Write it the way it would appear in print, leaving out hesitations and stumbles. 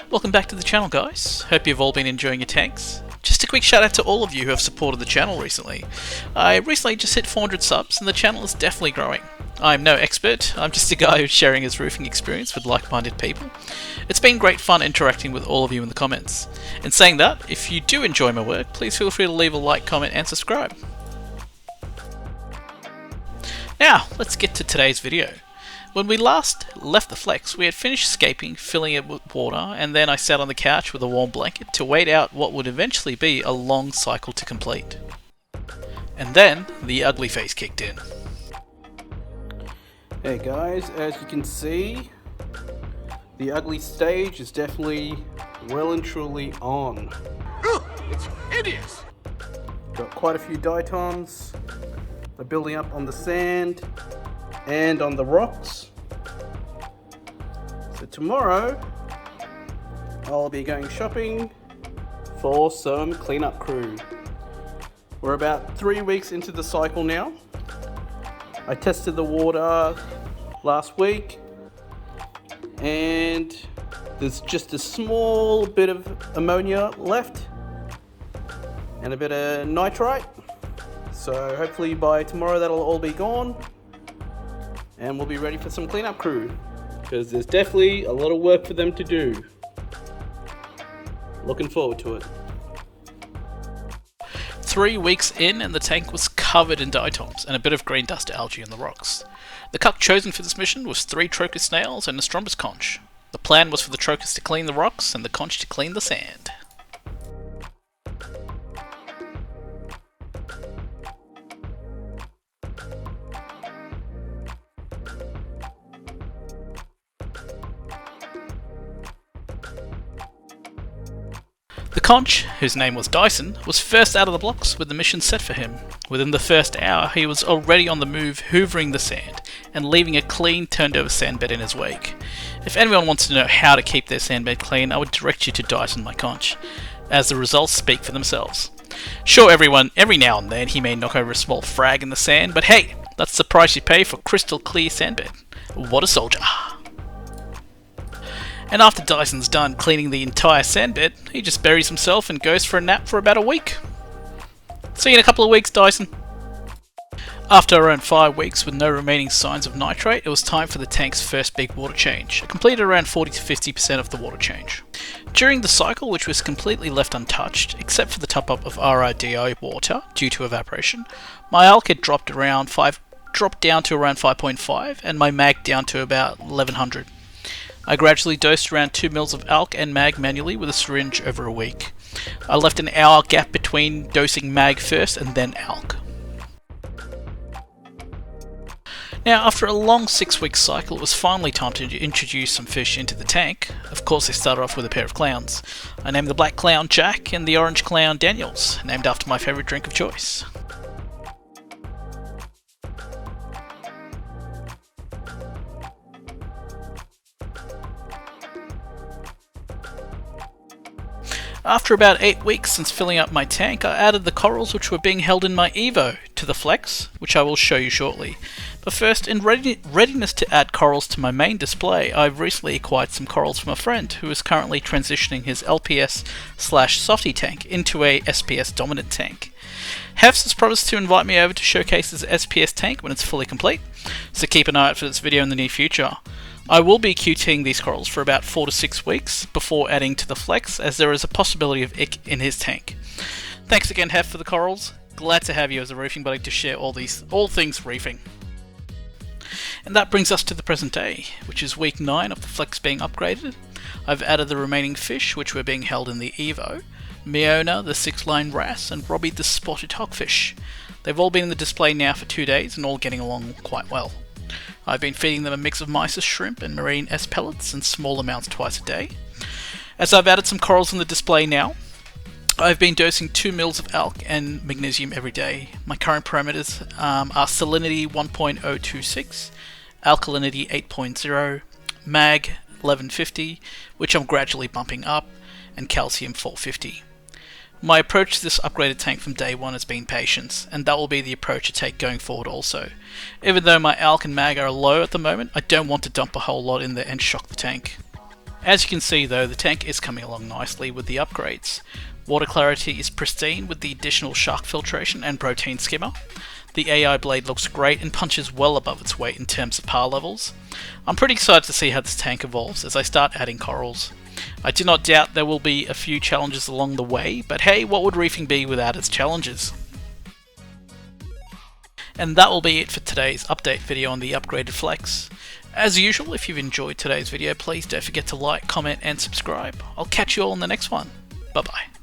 Welcome back to the channel, guys. Hope you've all been enjoying your tanks. Just a quick shout out to all of you who have supported the channel recently. I recently just hit 400 subs and the channel is definitely growing. I'm no expert, I'm just a guy who's sharing his roofing experience with like-minded people. It's been great fun interacting with all of you in the comments. In saying that, if you do enjoy my work, please feel free to leave a like, comment and subscribe. Now, let's get to today's video. When we last left the flex, we had finished scaping, filling it with water, and then I sat on the couch with a warm blanket to wait out what would eventually be a long cycle to complete. And then, the ugly face kicked in. Hey guys, as you can see, the ugly stage is definitely well and truly on. It's hideous! Got quite a few diatoms. They're building up on the sand and on the rocks. So tomorrow I'll be going shopping for some cleanup crew. We're about 3 weeks into the cycle now. I tested the water last week and there's just a small bit of ammonia left and a bit of nitrite. So hopefully by tomorrow that'll all be gone and we'll be ready for some cleanup crew, because there's definitely a lot of work for them to do. Looking forward to it. 3 weeks in and the tank was covered in diatoms and a bit of green dust algae on the rocks. The CUC chosen for this mission was 3 trochus snails and a strombus conch. The plan was for the trochus to clean the rocks and the conch to clean the sand. The conch, whose name was Dyson, was first out of the blocks with the mission set for him. Within the first hour, he was already on the move, hoovering the sand, and leaving a clean, turned-over sandbed in his wake. If anyone wants to know how to keep their sandbed clean, I would direct you to Dyson my conch, as the results speak for themselves. Sure, every now and then he may knock over a small frag in the sand, but hey, that's the price you pay for crystal clear sandbed. What a soldier! And after Dyson's done cleaning the entire sandbed, he just buries himself and goes for a nap for about a week. See you in a couple of weeks, Dyson. After around 5 weeks with no remaining signs of nitrate, it was time for the tank's first big water change. I completed around 40 to 50% of the water change. During the cycle, which was completely left untouched, except for the top-up of RIDO water due to evaporation, my alk had dropped down to around 5.5 and my mag down to about 1100. I gradually dosed around 2 mils of alk and mag manually with a syringe over a week. I left an hour gap between dosing mag first and then alk. Now, after a long 6-week cycle, it was finally time to introduce some fish into the tank. Of course, I started off with a pair of clowns. I named the black clown Jack and the orange clown Daniels, named after my favourite drink of choice. After about 8 weeks since filling up my tank, I added the corals which were being held in my Evo to the flex, which I will show you shortly. But first, in readiness to add corals to my main display, I've recently acquired some corals from a friend who is currently transitioning his LPS/softy tank into a SPS dominant tank. Hefs has promised to invite me over to showcase his SPS tank when it's fully complete, so keep an eye out for this video in the near future. I will be QTing these corals for about 4 to 6 weeks before adding to the flex, as there is a possibility of ick in his tank. Thanks again, Hef, for the corals. Glad to have you as a roofing buddy to share all things reefing. And that brings us to the present day, which is week 9 of the flex being upgraded. I've added the remaining fish which were being held in the Evo, Miona the 6-line wrasse and Robbie the spotted hogfish. They've all been in the display now for 2 days and all getting along quite well. I've been feeding them a mix of mysis shrimp and marine S pellets in small amounts twice a day. As I've added some corals in the display now, I've been dosing 2 mils of alk and magnesium every day. My current parameters are salinity 1.026, alkalinity 8.0, mag 1150, which I'm gradually bumping up, and calcium 450. My approach to this upgraded tank from day one has been patience, and that will be the approach I take going forward also. Even though my alk and mag are low at the moment, I don't want to dump a whole lot in there and shock the tank. As you can see though, the tank is coming along nicely with the upgrades. Water clarity is pristine with the additional shark filtration and protein skimmer. The AI blade looks great and punches well above its weight in terms of power levels. I'm pretty excited to see how this tank evolves as I start adding corals. I do not doubt there will be a few challenges along the way, but hey, what would reefing be without its challenges? And that will be it for today's update video on the upgraded Flex. As usual, if you've enjoyed today's video, please don't forget to like, comment and subscribe. I'll catch you all in the next one. Bye bye.